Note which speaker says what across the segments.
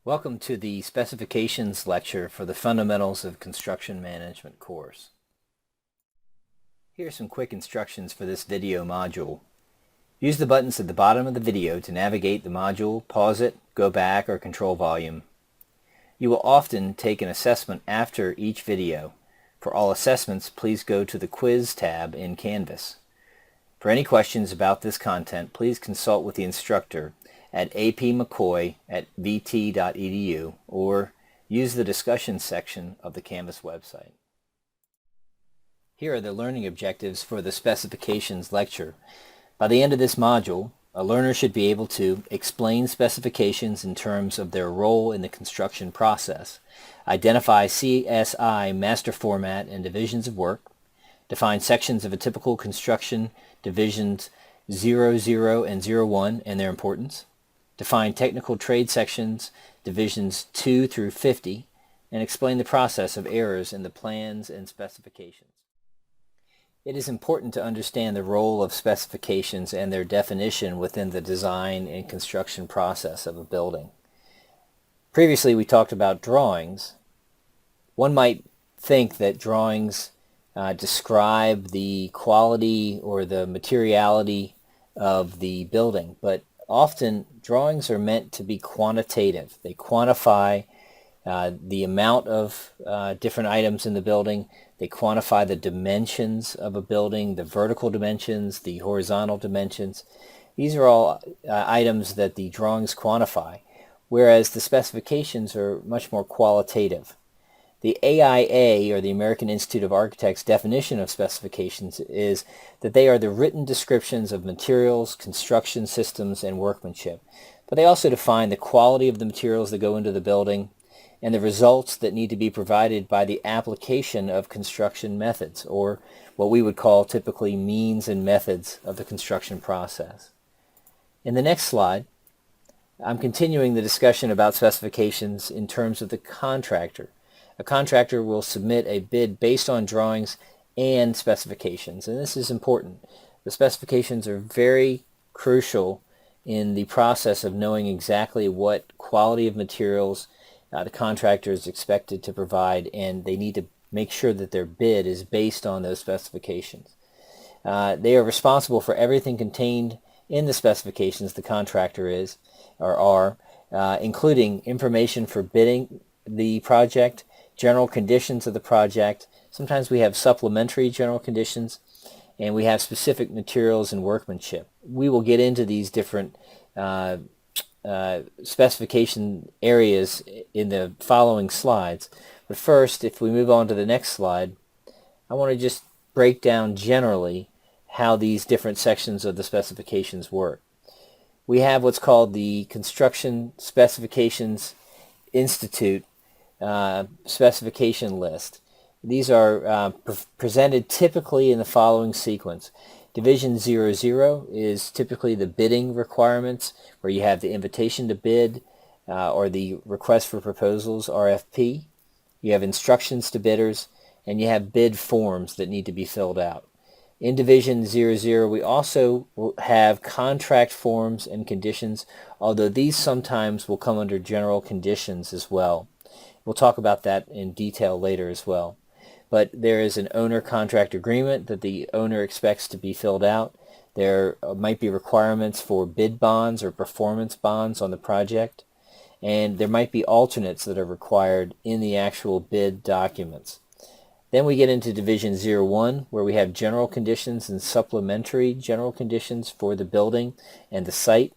Speaker 1: Welcome to the Specifications lecture for the Fundamentals of Construction Management course. Here are some quick instructions for this video module. Use the buttons at the bottom of the video to navigate the module, pause it, go back, or control volume. You will often take an assessment after each video. For all assessments, please go to the Quiz tab in Canvas. For any questions about this content, please consult with the instructor at apmccoy@vt.edu or use the discussion section of the Canvas website. Here are the learning objectives for the Specifications lecture. By the end of this module, a learner should be able to explain specifications in terms of their role in the construction process, identify CSI Master Format and divisions of work, define sections of a typical construction divisions 00 and 01 and their importance, define technical trade sections, divisions 2 through 50, and explain the process of errors in the plans and specifications. It is important to understand the role of specifications and their definition within the design and construction process of a building. Previously, we talked about drawings. One might think that drawings describe the quality or the materiality of the building, but often drawings are meant to be quantitative. They quantify the amount of different items in the building. They quantify the dimensions of a building, the vertical dimensions, the horizontal dimensions. These are all items that the drawings quantify, whereas the specifications are much more qualitative. The AIA, or the American Institute of Architects, definition of specifications is that they are the written descriptions of materials, construction systems, and workmanship. But they also define the quality of the materials that go into the building and the results that need to be provided by the application of construction methods, or what we would call typically means and methods of the construction process. In the next slide, I'm continuing the discussion about specifications in terms of the contractor. A contractor will submit a bid based on drawings and specifications, and this is important. The specifications are very crucial in the process of knowing exactly what quality of materials the contractor is expected to provide, and they need to make sure that their bid is based on those specifications. They are responsible for everything contained in the specifications, the contractor is, or are, including information for bidding the project, general conditions of the project. Sometimes we have supplementary general conditions, and we have specific materials and workmanship. We will get into these different specification areas in the following slides. But first, if we move on to the next slide, I want to just break down generally how these different sections of the specifications work. We have what's called the Construction Specifications Institute specification list. These are presented typically in the following sequence. Division 00 is typically the bidding requirements, where you have the invitation to bid or the request for proposals, RFP. You have instructions to bidders, and you have bid forms that need to be filled out. In Division 00, we also will have contract forms and conditions, although these sometimes will come under general conditions as well. We'll talk about that in detail later as well. But there is an owner-contractor agreement that the owner expects to be filled out. There might be requirements for bid bonds or performance bonds on the project. And there might be alternates that are required in the actual bid documents. Then we get into Division 01, where we have general conditions and supplementary general conditions for the building and the site.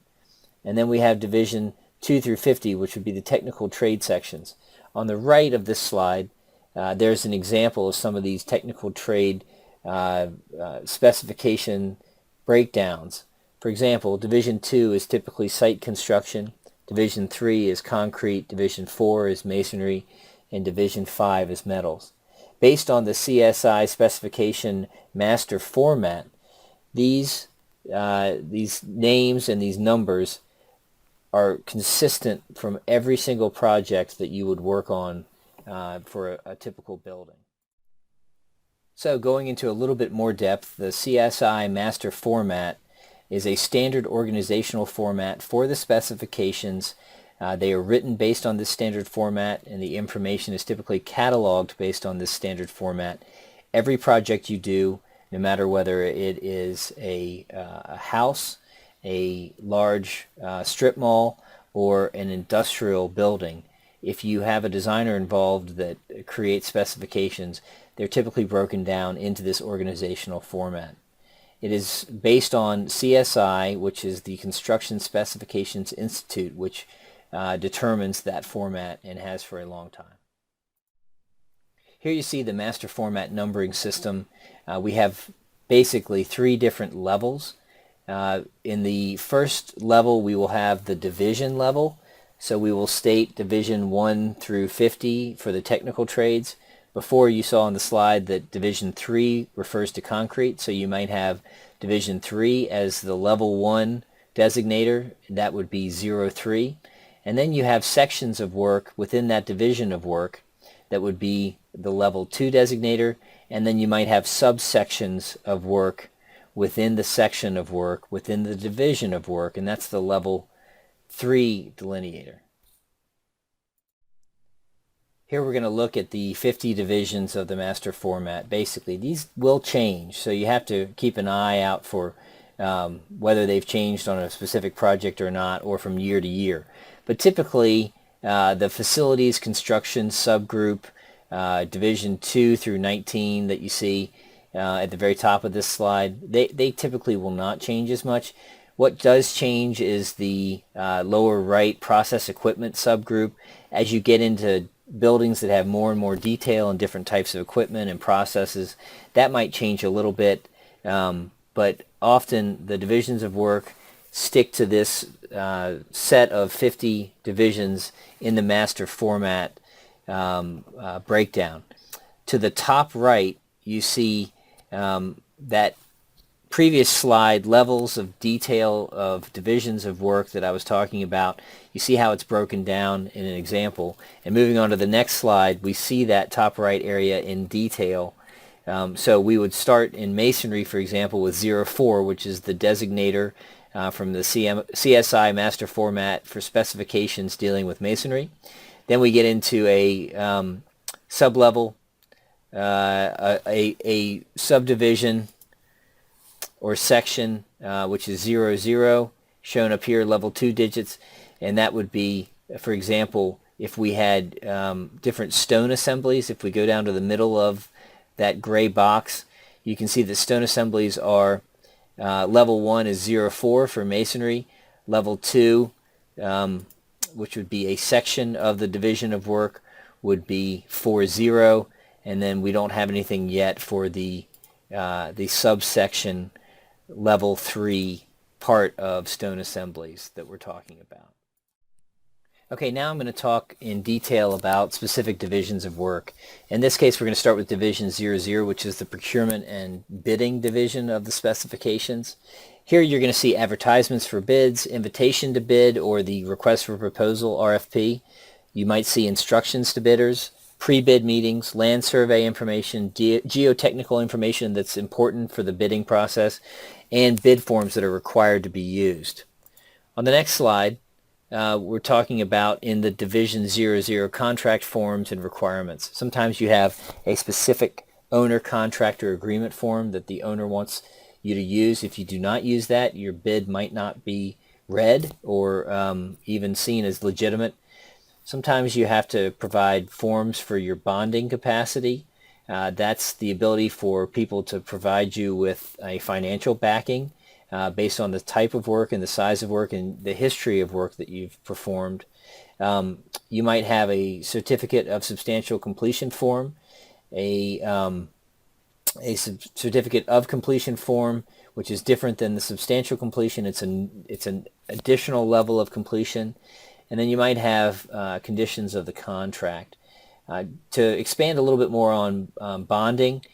Speaker 1: And then we have Division 2 through 50, which would be the technical trade sections. On the right of this slide, there's an example of some of these technical trade specification breakdowns. For example, Division 2 is typically site construction, Division 3 is concrete, Division 4 is masonry, and Division 5 is metals. Based on the CSI Specification Master Format, these names and these numbers are consistent from every single project that you would work on for a typical building. So going into a little bit more depth, the CSI Master Format is a standard organizational format for the specifications They are written based on this standard format, and the information is typically cataloged based on this standard format. Every project you do, no matter whether it is a house, a large strip mall, or an industrial building, if you have a designer involved that creates specifications, they're typically broken down into this organizational format. It is based on CSI, which is the Construction Specifications Institute, which determines that format and has for a long time. Here you see the master format numbering system. We have basically 3 different levels. In the first level, we will have the division level. So we will state division 1 through 50 for the technical trades. Before, you saw on the slide that division 3 refers to concrete, so you might have division 3 as the level 1 designator. That would be 03. And then you have sections of work within that division of work that would be the level 2 designator, and then you might have subsections of work within the section of work within the division of work, and that's the level 3 delineator. Here we're going to look at the 50 divisions of the master format. Basically, these will change, so you have to keep an eye out for whether they've changed on a specific project or not, or from year to year. But typically, the facilities construction subgroup, division 2 through 19 that you see at the very top of this slide, they typically will not change as much. What does change is the lower right process equipment subgroup. As you get into buildings that have more and more detail and different types of equipment and processes, that might change a little bit, but often the divisions of work stick to this set of 50 divisions in the master format breakdown. To the top right, you see that previous slide, levels of detail of divisions of work that I was talking about. You see how it's broken down in an example. And moving on to the next slide, we see that top right area in detail. So we would start in masonry, for example, with 04, which is the designator from the CSI Master Format for specifications dealing with masonry. Then we get into a sub-level, a subdivision or section, which is 00, shown up here, level 2 digits, and that would be, for example, if we had different stone assemblies. If we go down to the middle of that gray box, you can see that stone assemblies are level 1 is 04 for masonry, level 2, which would be a section of the division of work, would be 40, and then we don't have anything yet for the subsection level 3 part of stone assemblies that we're talking about. Okay, now I'm going to talk in detail about specific divisions of work. In this case, we're going to start with division 00, which is the procurement and bidding division of the specifications. Here you're going to see advertisements for bids, invitation to bid, or the request for proposal, RFP. You might see instructions to bidders, pre-bid meetings, land survey information, geotechnical information that's important for the bidding process, and bid forms that are required to be used. On the next slide, we're talking about in the Division 00 contract forms and requirements. Sometimes you have a specific owner-contractor agreement form that the owner wants you to use. If you do not use that, your bid might not be read or even seen as legitimate. Sometimes you have to provide forms for your bonding capacity. That's the ability for people to provide you with a financial backing based on the type of work and the size of work and the history of work that you've performed. You might have a certificate of substantial completion form, a certificate of completion form, which is different than the substantial completion. It's an additional level of completion. And then you might have conditions of the contract. To expand a little bit more on bonding,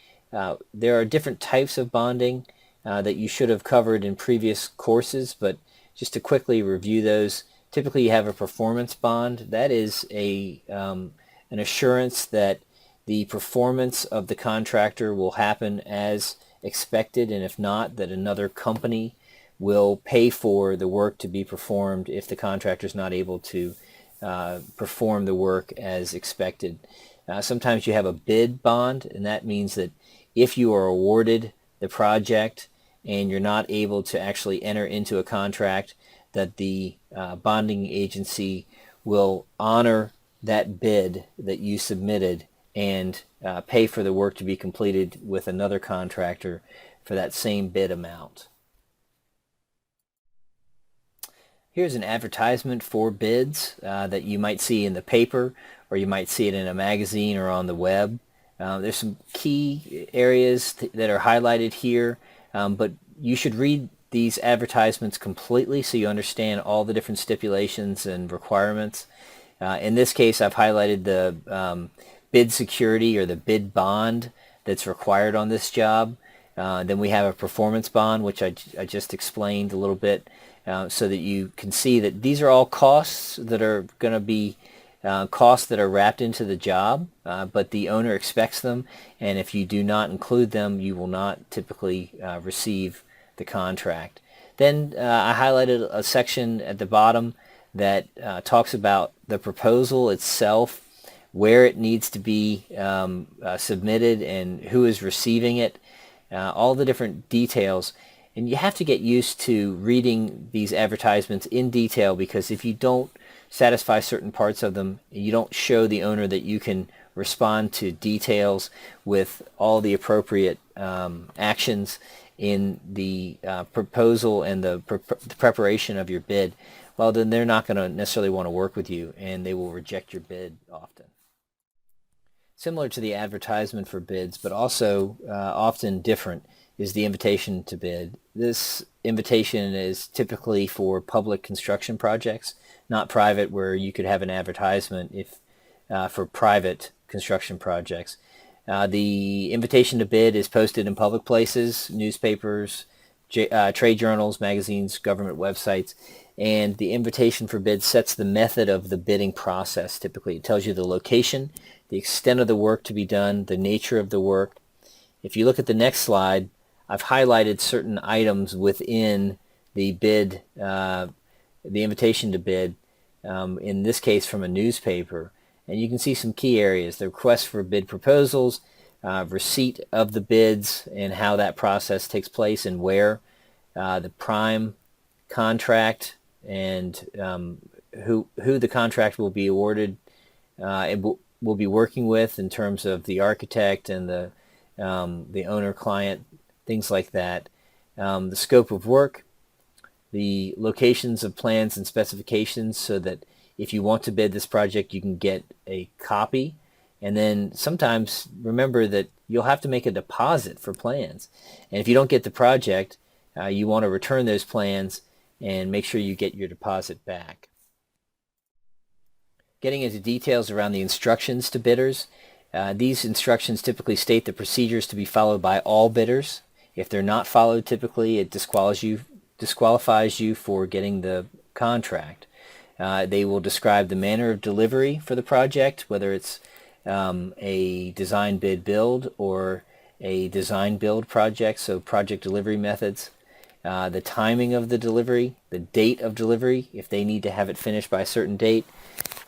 Speaker 1: there are different types of bonding that you should have covered in previous courses, but just to quickly review those, typically you have a performance bond. That is an assurance that the performance of the contractor will happen as expected, and if not, that another company will pay for the work to be performed if the contractor is not able to perform the work as expected. Sometimes you have a bid bond, and that means that if you are awarded the project and you're not able to actually enter into a contract, that the bonding agency will honor that bid that you submitted and pay for the work to be completed with another contractor for that same bid amount. Here's an advertisement for bids that you might see in the paper, or you might see it in a magazine or on the web. There's some key areas that are highlighted here, but you should read these advertisements completely so you understand all the different stipulations and requirements. In this case, I've highlighted the bid security or the bid bond that's required on this job. Then we have a performance bond, which I just explained a little bit, so that you can see that these are all costs that are going to be costs that are wrapped into the job, but the owner expects them, and if you do not include them, you will not typically receive the contract. Then I highlighted a section at the bottom that talks about the proposal itself, where it needs to be submitted and who is receiving it, all the different details. And you have to get used to reading these advertisements in detail, because if you don't satisfy certain parts of them, you don't show the owner that you can respond to details with all the appropriate actions in the proposal and the preparation of your bid, well, then they're not going to necessarily want to work with you, and they will reject your bid often. Similar to the advertisement for bids, but also often different, is the invitation to bid. This invitation is typically for public construction projects, not private, where you could have an advertisement if for private construction projects. The invitation to bid is posted in public places, newspapers, trade journals, magazines, government websites, and the invitation for bid sets the method of the bidding process. Typically, it tells you the location, the extent of the work to be done, the nature of the work. If you look at the next slide, I've highlighted certain items within the bid, the invitation to bid, in this case from a newspaper. And you can see some key areas: the request for bid proposals, receipt of the bids and how that process takes place and where, the prime contract, and who the contract will be awarded, and will be working with in terms of the architect and the owner-client, things like that. The scope of work, the locations of plans and specifications, so that if you want to bid this project, you can get a copy. And then sometimes remember that you'll have to make a deposit for plans. And if you don't get the project, you want to return those plans and make sure you get your deposit back. Getting into details around the instructions to bidders. These instructions typically state the procedures to be followed by all bidders. If they're not followed, typically it disqualifies you for getting the contract. They will describe the manner of delivery for the project, whether it's a design bid build or a design build project, so project delivery methods, the timing of the delivery, the date of delivery, if they need to have it finished by a certain date,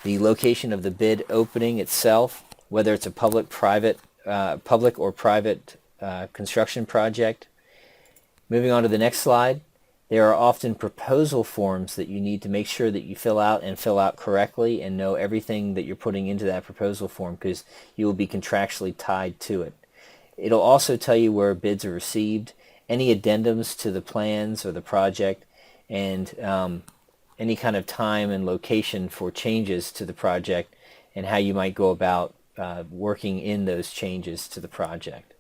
Speaker 1: the location of the bid opening itself, whether it's a public or private construction project. Moving on to the next slide, there are often proposal forms that you need to make sure that you fill out correctly and know everything that you're putting into that proposal form, because you will be contractually tied to it. It'll also tell you where bids are received, any addendums to the plans or the project, and any kind of time and location for changes to the project and how you might go about working in those changes to the project.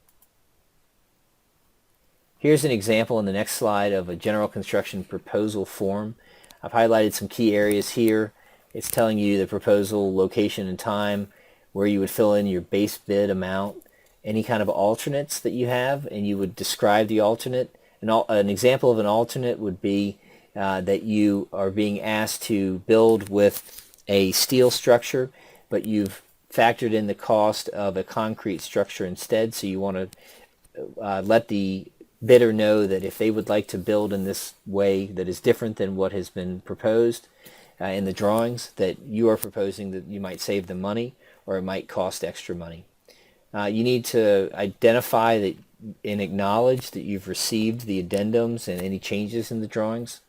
Speaker 1: Here's an example in the next slide of a general construction proposal form. I've highlighted some key areas here. It's telling you the proposal, location and time, where you would fill in your base bid amount, any kind of alternates that you have, and you would describe the alternate. An example of an alternate would be that you are being asked to build with a steel structure, but you've factored in the cost of a concrete structure instead, so you want to let the bidder know that if they would like to build in this way that is different than what has been proposed, in the drawings that you are proposing that you might save them money or it might cost extra money. You need to identify that and acknowledge that you've received the addendums and any changes in the drawings.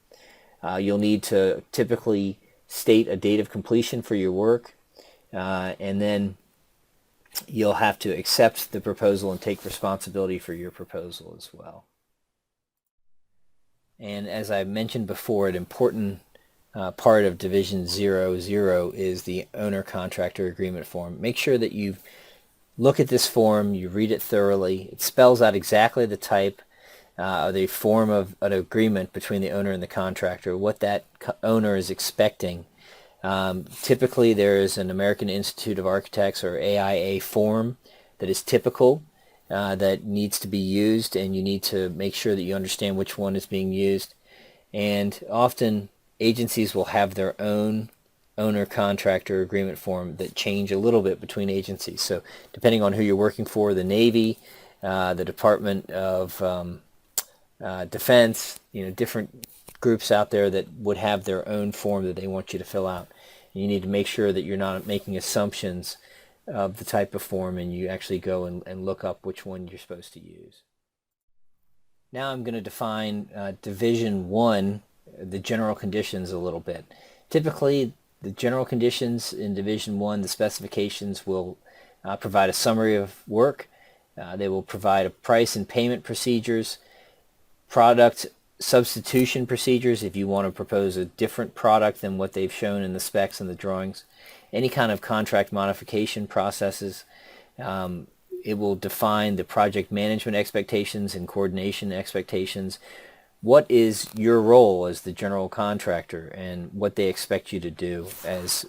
Speaker 1: You'll need to typically state a date of completion for your work, and then you'll have to accept the proposal and take responsibility for your proposal as well. And as I mentioned before, an important part of Division 00 is the Owner-Contractor Agreement form. Make sure that you look at this form, you read it thoroughly. It spells out exactly the type the form of an agreement between the owner and the contractor, what that owner is expecting. Typically there is an American Institute of Architects or AIA form that is typical that needs to be used, and you need to make sure that you understand which one is being used. And often agencies will have their own owner-contractor agreement form that change a little bit between agencies. So depending on who you're working for, the Navy, the Department of Defense, different groups out there that would have their own form that they want you to fill out. And you need to make sure that you're not making assumptions of the type of form, and you actually go and look up which one you're supposed to use. Now I'm going to define Division 1, the general conditions, a little bit. Typically, the general conditions in Division 1, the specifications will provide a summary of work. They will provide a price and payment procedures, product substitution procedures if you want to propose a different product than what they've shown in the specs and the drawings, any kind of contract modification processes. It will define the project management expectations and coordination expectations. What is your role as the general contractor and what they expect you to do as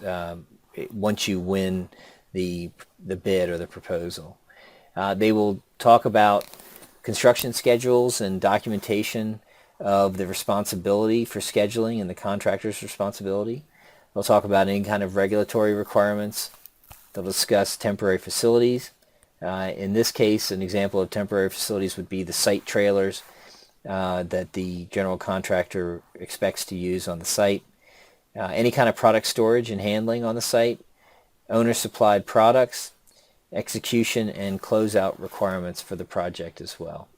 Speaker 1: once you win the bid or the proposal. They will talk about construction schedules and documentation of the responsibility for scheduling and the contractor's responsibility. They'll talk about any kind of regulatory requirements. They'll discuss temporary facilities. In this case, an example of temporary facilities would be the site trailers that the general contractor expects to use on the site. Any kind of product storage and handling on the site, owner-supplied products, execution and closeout requirements for the project as well.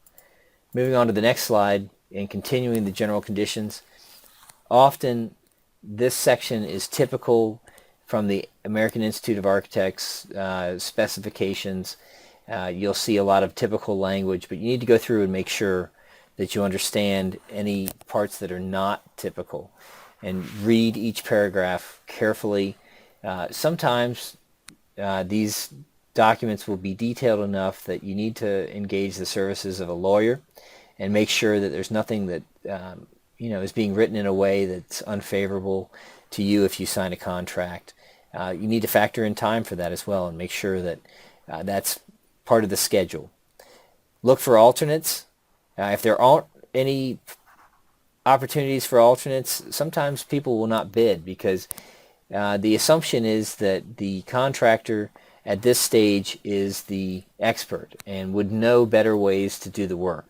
Speaker 1: Moving on to the next slide and continuing the general conditions. Often this section is typical from the American Institute of Architects specifications. You'll see a lot of typical language, but you need to go through and make sure that you understand any parts that are not typical and read each paragraph carefully. Sometimes these documents will be detailed enough that you need to engage the services of a lawyer and make sure that there's nothing that is being written in a way that's unfavorable to you if you sign a contract. You need to factor in time for that as well and make sure that that's part of the schedule. Look for alternates. If there aren't any opportunities for alternates, sometimes people will not bid because the assumption is that the contractor at this stage is the expert and would know better ways to do the work.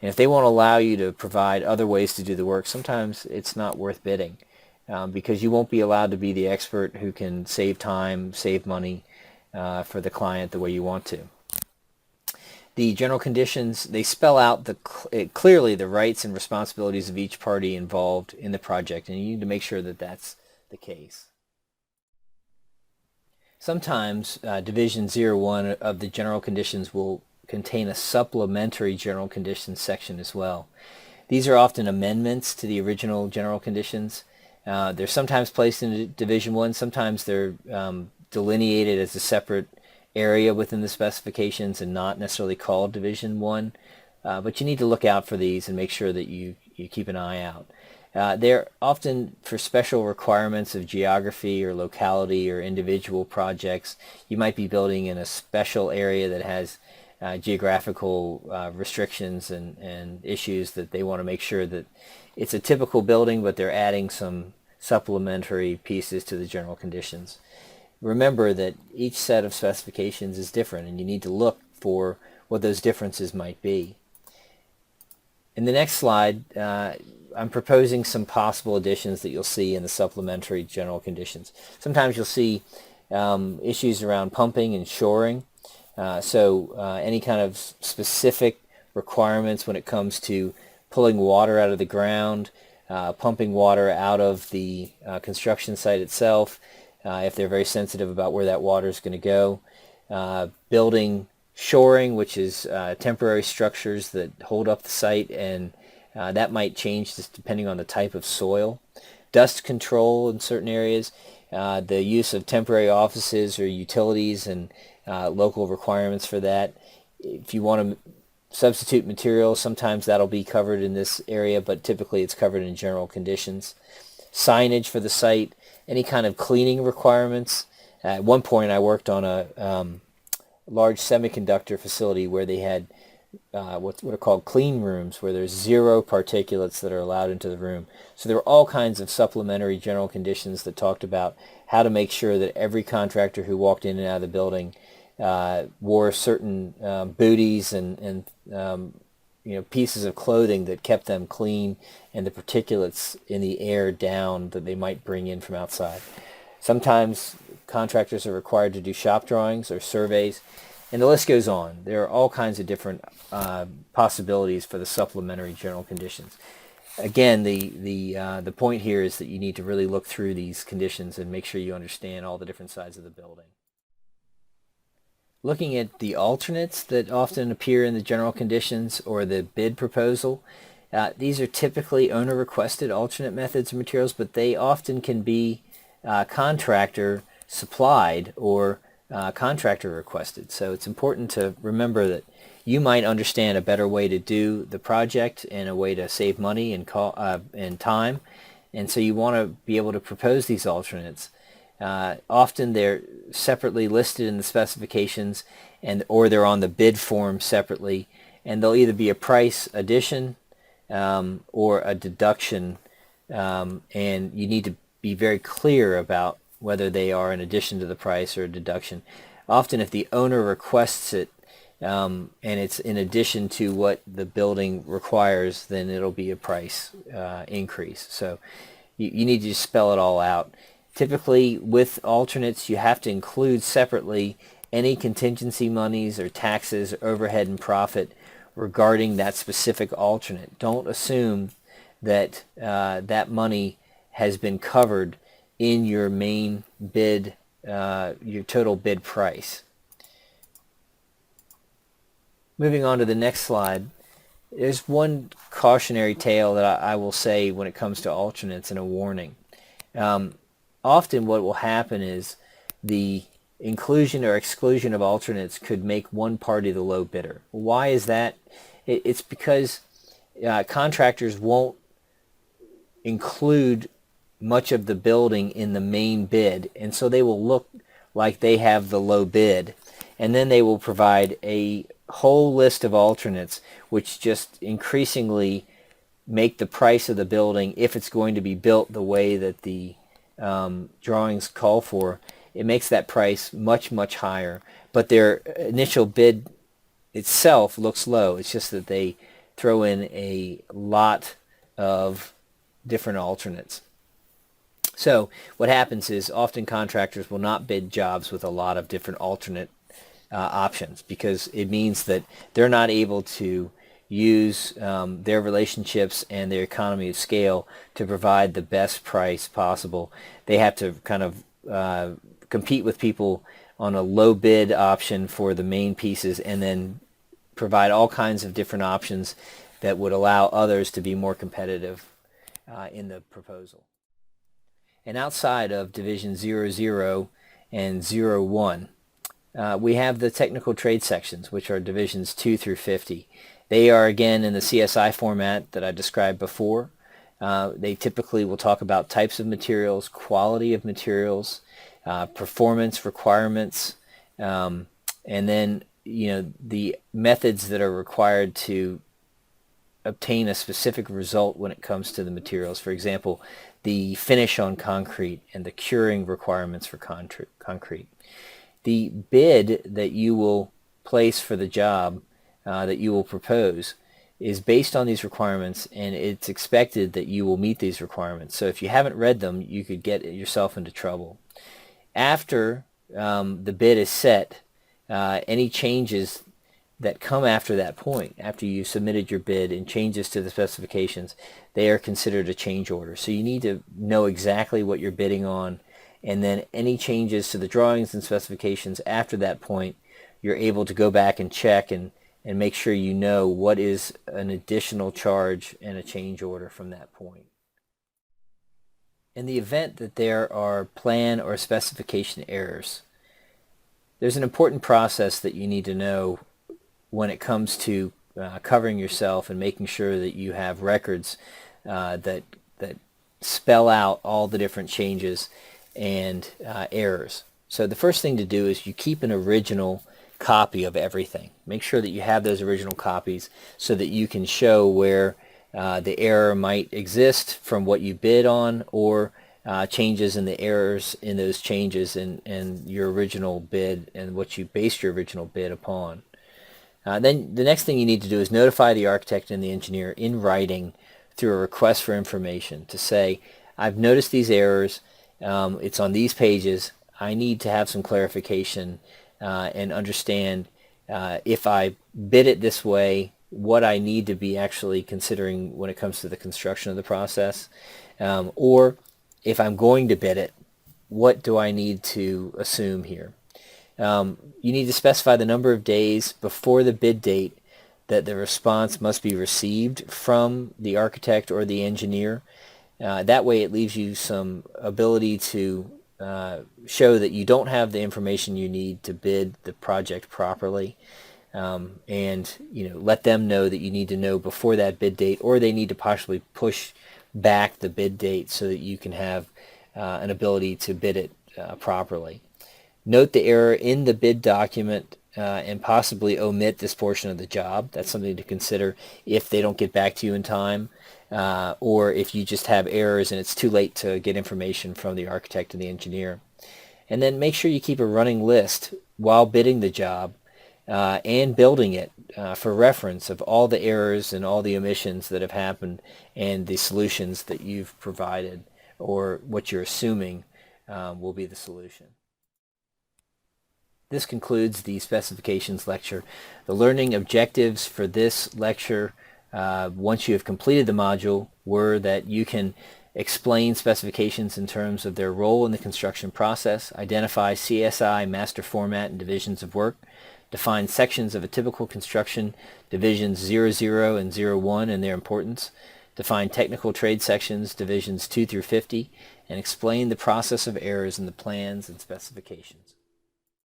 Speaker 1: And if they won't allow you to provide other ways to do the work, sometimes it's not worth bidding because you won't be allowed to be the expert who can save time, save money for the client the way you want to. The general conditions, they spell out clearly the rights and responsibilities of each party involved in the project, and you need to make sure that that's the case. Sometimes Division 01 of the general conditions will contain a supplementary general conditions section as well. These are often amendments to the original general conditions. They're sometimes placed in Division 1, sometimes they're delineated as a separate area within the specifications and not necessarily called Division 1, but you need to look out for these and make sure that you keep an eye out. They're often for special requirements of geography or locality or individual projects. You might be building in a special area that has geographical restrictions and issues that they want to make sure that it's a typical building, but they're adding some supplementary pieces to the general conditions. Remember that each set of specifications is different, and you need to look for what those differences might be. In the next slide, I'm proposing some possible additions that you'll see in the supplementary general conditions. Sometimes you'll see issues around pumping and shoring. Any kind of specific requirements when it comes to pulling water out of the ground, pumping water out of the construction site itself, if they're very sensitive about where that water is going to go. Building shoring, which is temporary structures that hold up the site, and that might change just depending on the type of soil. Dust control in certain areas, the use of temporary offices or utilities and local requirements for that. If you want to substitute materials, sometimes that'll be covered in this area, but typically it's covered in general conditions. Signage for the site, any kind of cleaning requirements. At one point I worked on a large semiconductor facility where they had what are called clean rooms, where there's 0 particulates that are allowed into the room. So there were all kinds of supplementary general conditions that talked about how to make sure that every contractor who walked in and out of the building wore certain booties and pieces of clothing that kept them clean and the particulates in the air down that they might bring in from outside. Sometimes contractors are required to do shop drawings or surveys, and the list goes on. There are all kinds of different possibilities for the supplementary general conditions. Again, the point here is that you need to really look through these conditions and make sure you understand all the different sides of the building. Looking at the alternates that often appear in the general conditions or the bid proposal, these are typically owner-requested alternate methods and materials, but they often can be contractor supplied or contractor requested. So it's important to remember that you might understand a better way to do the project and a way to save money and time, and so you want to be able to propose these alternates. Often they're separately listed in the specifications or they're on the bid form separately, and they'll either be a price addition or a deduction, and you need to be very clear about whether they are an addition to the price or a deduction. Often if the owner requests it and it's in addition to what the building requires, then it'll be a price increase. So you need to just spell it all out. Typically with alternates you have to include separately any contingency monies or taxes, overhead and profit regarding that specific alternate. Don't assume that that money has been covered in your main bid, your total bid price. Moving on to the next slide, there's one cautionary tale that I will say when it comes to alternates, and a warning. Often what will happen is the inclusion or exclusion of alternates could make one party the low bidder. Why is that? It's because contractors won't include much of the building in the main bid, and so they will look like they have the low bid, and then they will provide a whole list of alternates which just increasingly make the price of the building, if it's going to be built the way that the drawings call for, it makes that price much higher, but their initial bid itself looks low. It's just that they throw in a lot of different alternates. So what happens is often contractors will not bid jobs with a lot of different alternate options, because it means that they're not able to use their relationships and their economy of scale to provide the best price possible. They have to kind of compete with people on a low bid option for the main pieces, and then provide all kinds of different options that would allow others to be more competitive in the proposal. And outside of Division 00 and 01, we have the technical trade sections, which are Divisions 2 through 50. They are again in the CSI format that I described before. They typically will talk about types of materials, quality of materials, performance requirements, and then the methods that are required to obtain a specific result when it comes to the materials. For example, the finish on concrete and the curing requirements for concrete. The bid that you will place for the job that you will propose is based on these requirements, and it's expected that you will meet these requirements. So if you haven't read them, you could get yourself into trouble. After the bid is set, any changes that come after that point, after you submitted your bid and changes to the specifications, they are considered a change order. So you need to know exactly what you're bidding on, and then any changes to the drawings and specifications after that point, you're able to go back and check and make sure you know what is an additional charge and a change order from that point. In the event that there are plan or specification errors, there's an important process that you need to know when it comes to covering yourself and making sure that you have records that spell out all the different changes and errors. So the first thing to do is you keep an original copy of everything. Make sure that you have those original copies so that you can show where the error might exist from what you bid on, or changes in the errors in those changes in your original bid and what you based your original bid upon. Then the next thing you need to do is notify the architect and the engineer in writing through a request for information to say, I've noticed these errors, it's on these pages, I need to have some clarification and understand if I bid it this way, what I need to be actually considering when it comes to the construction of the process, or if I'm going to bid it, what do I need to assume here? You need to specify the number of days before the bid date that the response must be received from the architect or the engineer. That way it leaves you some ability to show that you don't have the information you need to bid the project properly, and let them know that you need to know before that bid date, or they need to possibly push back the bid date so that you can have an ability to bid it properly. Note the error in the bid document and possibly omit this portion of the job. That's something to consider if they don't get back to you in time, or if you just have errors and it's too late to get information from the architect and the engineer. And then make sure you keep a running list while bidding the job and building it for reference of all the errors and all the omissions that have happened and the solutions that you've provided, or what you're assuming will be the solution. This concludes the specifications lecture. The learning objectives for this lecture, once you have completed the module, were that you can explain specifications in terms of their role in the construction process, identify CSI Master Format and divisions of work, define sections of a typical construction, divisions 00 and 01 and their importance, define technical trade sections, divisions 2 through 50, and explain the process of errors in the plans and specifications.